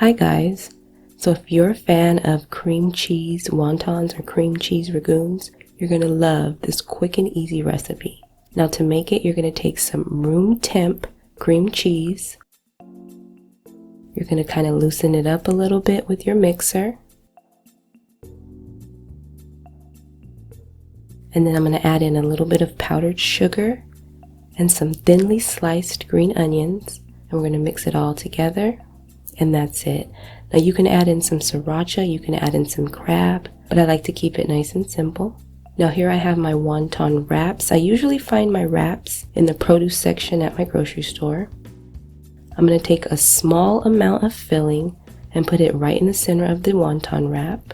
Hi guys, so if you're a fan of cream cheese wontons or cream cheese ragoons, you're going to love this quick and easy recipe. Now to make it, you're going to take some room temp cream cheese. You're going to kind of loosen it up a little bit with your mixer. And then I'm going to add in a little bit of powdered sugar and some thinly sliced green onions. And we're going to mix it all together. And that's it. Now you can add in some sriracha, you can add in some crab, but I like to keep it nice and simple. Now here I have my wonton wraps. I usually find my wraps in the produce section at my grocery store. I'm going to take a small amount of filling and put it right in the center of the wonton wrap.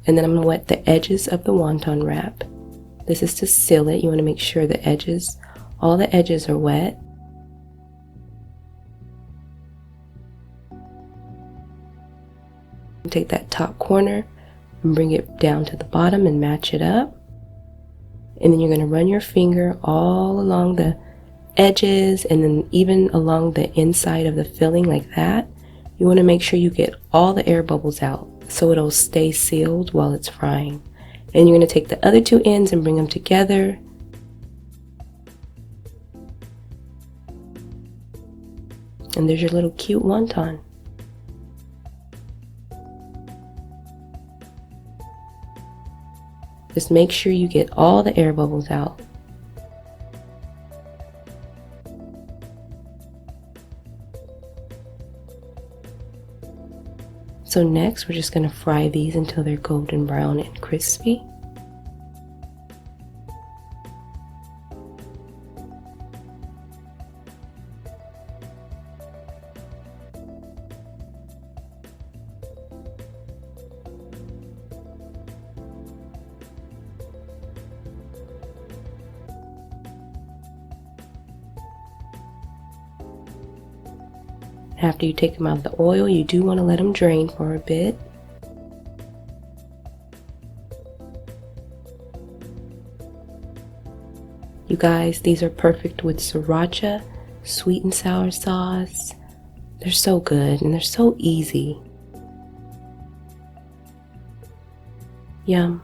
And then I'm going to wet the edges of the wonton wrap. This is to seal it. You want to make sure the edges, all the edges are wet. Take that top corner and bring it down to the bottom and match it up. And then you're going to run your finger all along the edges and then even along the inside of the filling like that. You want to make sure you get all the air bubbles out so it'll stay sealed while it's frying. And you're going to take the other two ends and bring them together. And there's your little cute wonton. Just make sure you get all the air bubbles out. So next, we're just going to fry these until they're golden brown and crispy. After you take them out of the oil, you do want to let them drain for a bit. You guys, these are perfect with sriracha, sweet and sour sauce. They're so good and they're so easy. Yum.